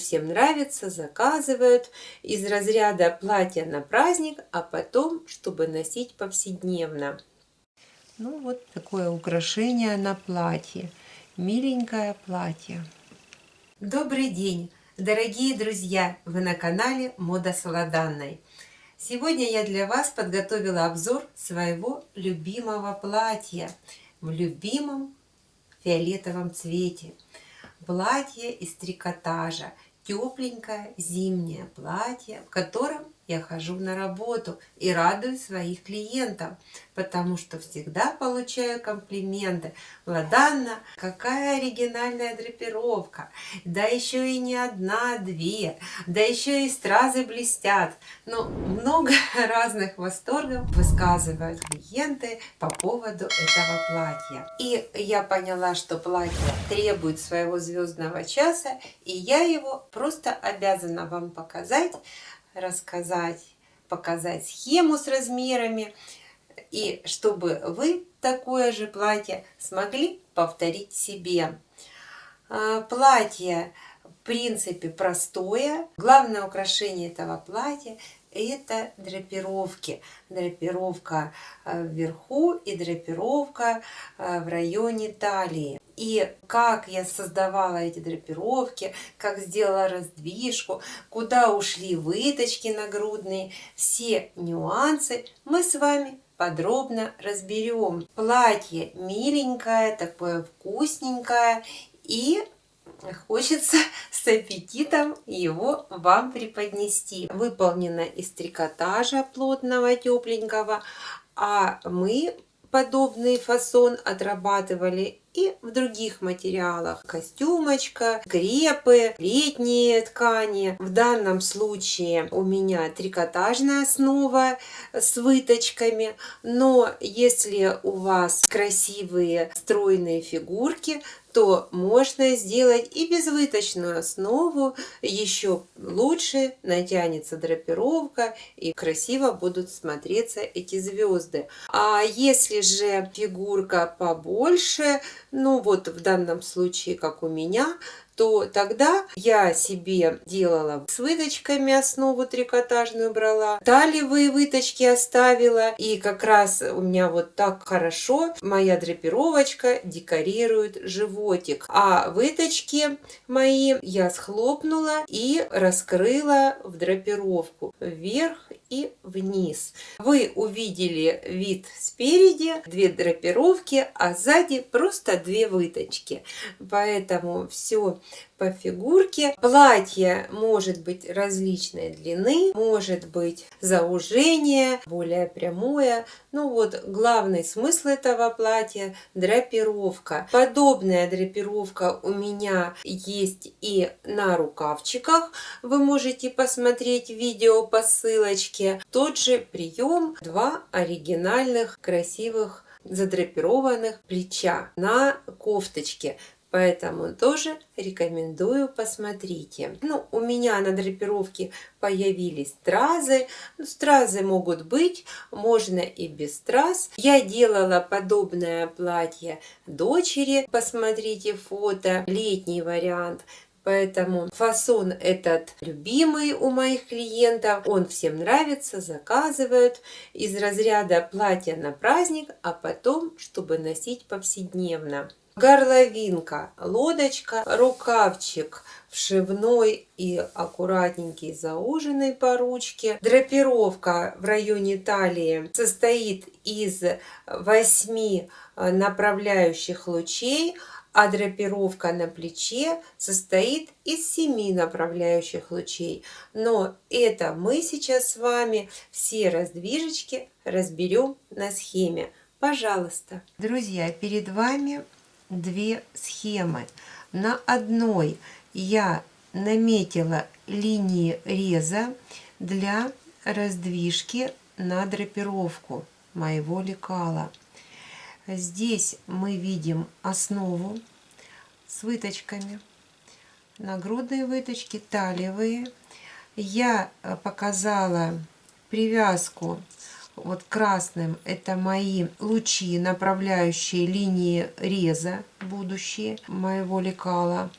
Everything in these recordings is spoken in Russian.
всем нравится, заказывают из разряда платья на праздник, а потом, чтобы носить повседневно. Ну вот такое украшение на платье. Миленькое платье. Добрый день, дорогие друзья! Вы на канале Мода с Ладанной. Сегодня я для вас подготовила обзор своего любимого платья в любимом фиолетовом цвете. Платье из трикотажа, тепленькое зимнее платье, в котором я хожу на работу и радую своих клиентов, потому что всегда получаю комплименты. Ладанна, какая оригинальная драпировка, да еще и не одна, а две, да еще и стразы блестят. Ну, много разных восторгов высказывают клиенты по поводу этого платья. И я поняла, что платье требует своего звездного часа, и я его просто обязана вам показать, рассказать, показать схему с размерами, и чтобы вы такое же платье смогли повторить себе. Платье в принципе простое. Главное украшение этого платья — это драпировки. Драпировка вверху и драпировка в районе талии. И как я создавала эти драпировки, как сделала раздвижку, куда ушли выточки нагрудные, все нюансы мы с вами подробно разберем. Платье миленькое, такое вкусненькое, и хочется с аппетитом его вам преподнести. Выполнено из трикотажа плотного, тепленького, а мы подобный фасон отрабатывали и в других материалах. Костюмочка, крепы, летние ткани. В данном случае у меня трикотажная основа с выточками, но если у вас красивые стройные фигурки, то можно сделать и безвыточную основу, еще лучше натянется драпировка и красиво будут смотреться эти звезды. А если же фигурка побольше, ну вот в данном случае, как у меня, то тогда я себе делала с выточками, основу трикотажную брала, талиевые выточки оставила, и как раз у меня вот так хорошо моя драпировочка декорирует животик. А выточки мои я схлопнула и раскрыла в драпировку вверх и вниз. Вы увидели вид спереди, две драпировки, а сзади просто две выточки. Поэтому все по фигурке. Платье может быть различной длины, может быть заужение, более прямое. Ну вот главный смысл этого платья — драпировка. Подобная драпировка у меня есть и на рукавчиках. Вы можете посмотреть видео по ссылочке. Тот же прием, два оригинальных красивых задрапированных плеча на кофточке. Поэтому тоже рекомендую, посмотрите. Ну, у меня на драпировке появились стразы. Ну, стразы могут быть, можно и без страз. Я делала подобное платье дочери. Посмотрите фото, летний вариант. Поэтому фасон этот любимый у моих клиентов, он всем нравится, заказывают из разряда платья на праздник, а потом, чтобы носить повседневно. Горловинка, лодочка, рукавчик вшивной и аккуратненький зауженный по ручке. Драпировка в районе талии состоит из 8 направляющих лучей, а драпировка на плече состоит из 7 направляющих лучей. Но это мы сейчас с вами все раздвижечки разберем на схеме. Пожалуйста. Друзья, перед вами две схемы. На одной я наметила линии реза для раздвижки на драпировку моего лекала. Здесь мы видим основу с выточками, нагрудные выточки, талиевые. Я показала привязку. Вот красным — это мои лучи, направляющие линии реза будущие моего лекала.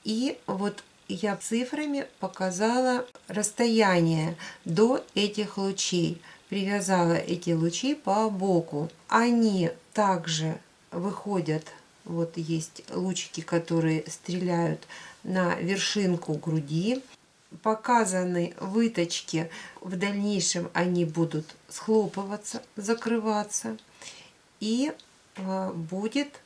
И вот я цифрами показала расстояние до этих лучей. Привязала эти лучи по боку. Они также выходят, вот есть лучики, которые стреляют на вершинку груди. Показаны выточки, в дальнейшем они будут схлопываться, закрываться, и будет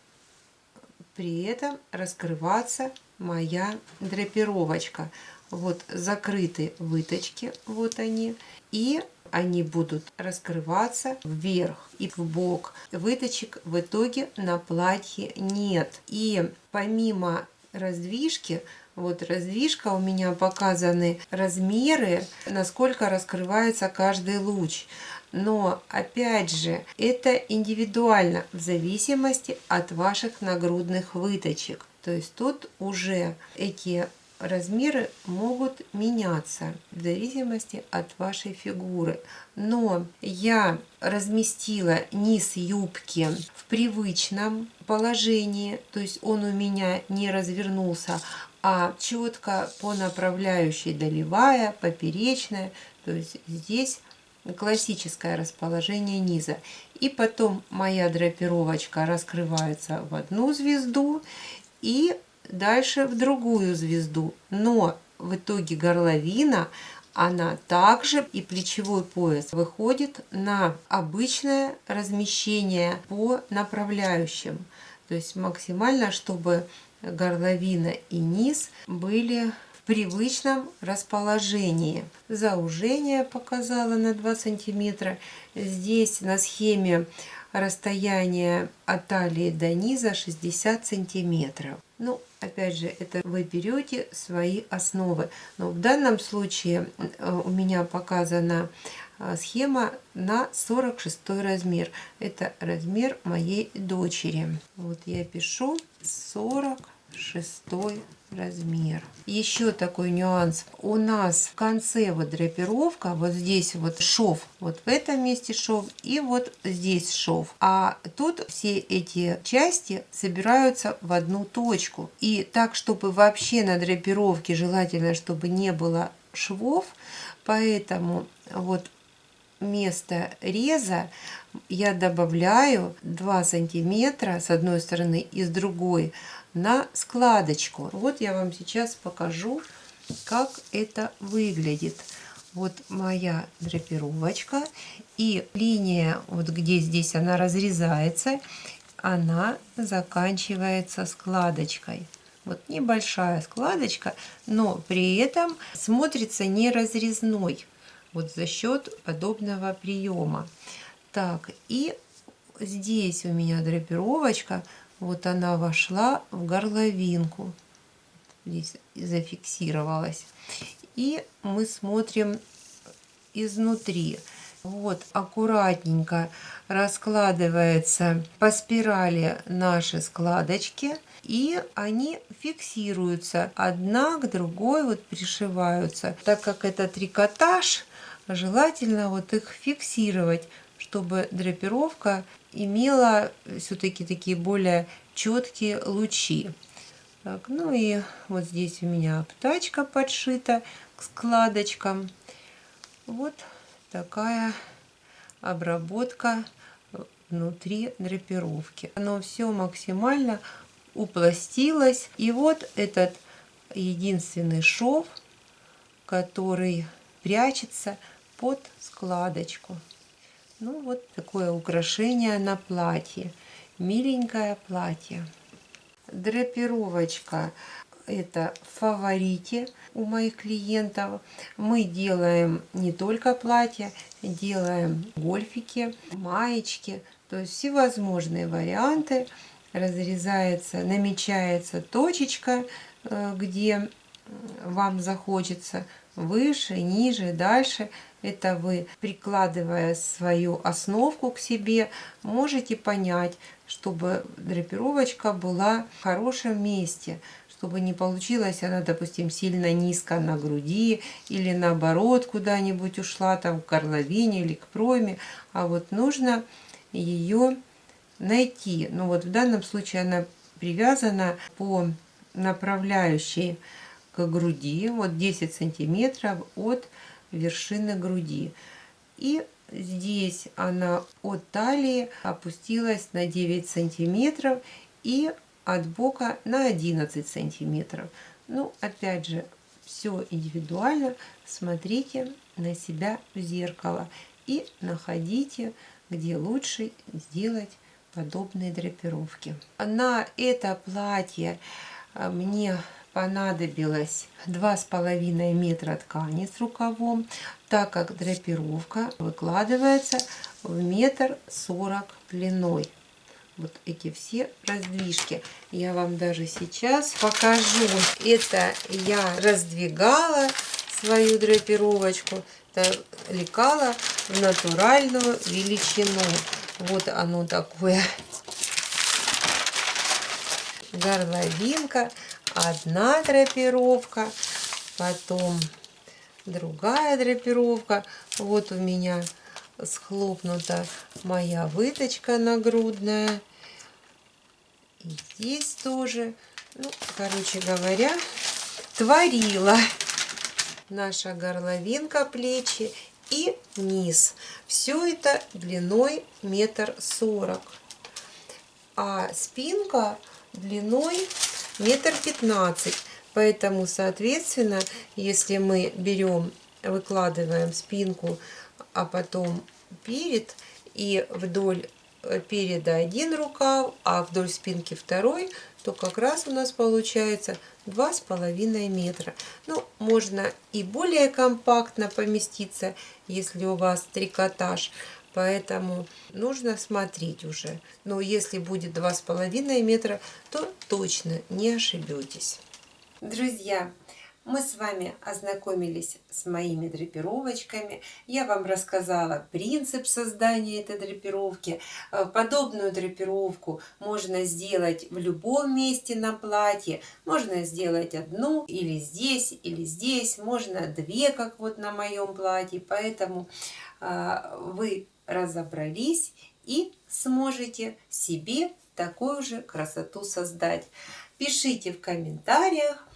при этом раскрываться моя драпировочка. Вот закрыты выточки, вот они, и они будут раскрываться вверх и в бок. Выточек в итоге на платье нет. И помимо раздвижки, вот раздвижка, у меня показаны размеры, насколько раскрывается каждый луч. Но опять же, это индивидуально в зависимости от ваших нагрудных выточек. То есть тут уже эти размеры могут меняться в зависимости от вашей фигуры. Но я разместила низ юбки в привычном положении, то есть он у меня не развернулся, а четко по направляющей долевая, поперечная, то есть здесь классическое расположение низа. И потом моя драпировочка раскрывается в одну звезду и дальше в другую звезду. Но в итоге горловина, она также и плечевой пояс выходит на обычное размещение по направляющим. То есть максимально, чтобы горловина и низ были в привычном расположении. Заужение показала на 2 сантиметра. Здесь на схеме расстояние от талии до низа 60 сантиметров. Ну, опять же, это вы берете свои основы. Но в данном случае у меня показана схема на 46 размер. Это размер моей дочери. Вот я пишу 46 размер. Еще такой нюанс. У нас в конце вот драпировка, вот здесь вот шов, вот в этом месте шов и вот здесь шов. А тут все эти части собираются в одну точку. И так, чтобы вообще на драпировке желательно, чтобы не было швов, поэтому вот вместо реза я добавляю 2 сантиметра с одной стороны и с другой на складочку. Вот я вам сейчас покажу, как это выглядит. Вот моя драпировочка, и линия, вот где здесь она разрезается, она заканчивается складочкой. Вот небольшая складочка, но при этом смотрится не разрезной. Вот за счет подобного приема. Так, и здесь у меня драпировочка, вот она вошла в горловинку, здесь зафиксировалась. И мы смотрим изнутри. Вот аккуратненько раскладывается по спирали наши складочки, и они фиксируются одна к другой, вот пришиваются. Так как это трикотаж, желательно вот их фиксировать, чтобы драпировка имела все-таки такие более четкие лучи. Так, ну и вот здесь у меня обтачка подшита к складочкам. Вот такая обработка внутри драпировки. Оно все максимально уплотнилось. И вот этот единственный шов, который прячется под складочку. Ну вот такое украшение на платье. Миленькое платье. Драпировочка это в фаворите у моих клиентов. Мы делаем не только платья, делаем гольфики, маечки, то есть всевозможные варианты. Разрезается, намечается точечка, где вам захочется, выше, ниже, дальше. Это вы, прикладывая свою основку к себе, можете понять, чтобы драпировочка была в хорошем месте, чтобы не получилась она, допустим, сильно низко на груди или наоборот куда-нибудь ушла, там к горловине или к пройме. А вот нужно ее найти. Ну вот в данном случае она привязана по направляющей к груди, вот 10 сантиметров от вершины груди. И здесь она от талии опустилась на 9 сантиметров и от бока на 11 сантиметров. Ну, опять же, все индивидуально. Смотрите на себя в зеркало и находите, где лучше сделать подобные драпировки. На это платье мне понадобилось 2,5 метра ткани с рукавом, так как драпировка выкладывается в 1,40 м длиной. Вот эти все раздвижки. Я вам даже сейчас покажу. Это я раздвигала свою драпировочку, лекала в натуральную величину. Вот оно такое. Горловинка, одна драпировка, потом другая драпировка. Вот у меня схлопнута моя выточка нагрудная. И здесь тоже. Ну, короче говоря, творила наша горловинка, плечи и низ. Все это длиной 1,40 м. А спинка длиной 1,15 м. Поэтому, соответственно, если мы берем, выкладываем спинку, а потом перед, и вдоль переда один рукав, а вдоль спинки второй, то как раз у нас получается 2,5 метра. Ну, можно и более компактно поместиться, если у вас трикотаж. Поэтому нужно смотреть уже. Но если будет 2,5 метра, то точно не ошибетесь. Друзья, мы с вами ознакомились с моими драпировочками. Я вам рассказала принцип создания этой драпировки. Подобную драпировку можно сделать в любом месте на платье. Можно сделать одну или здесь. Можно две, как вот на моем платье. Поэтому вы разобрались и сможете себе такую же красоту создать. Пишите в комментариях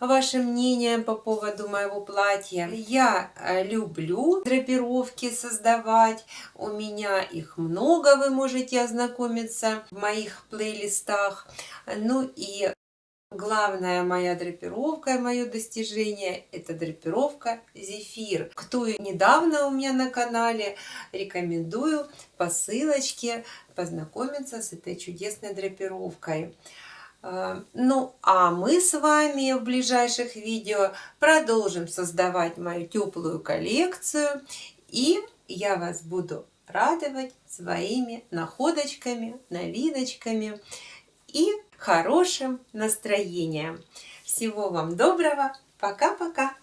ваше мнение по поводу моего платья. Я люблю драпировки создавать. У меня их много, вы можете ознакомиться в моих плейлистах. Ну и главная моя драпировка, мое достижение, это драпировка Зефир. Кто недавно у меня на канале, рекомендую по ссылочке познакомиться с этой чудесной драпировкой. Ну, а мы с вами в ближайших видео продолжим создавать мою теплую коллекцию. И я вас буду радовать своими находочками, новиночками и хорошим настроением. Всего вам доброго. Пока-пока.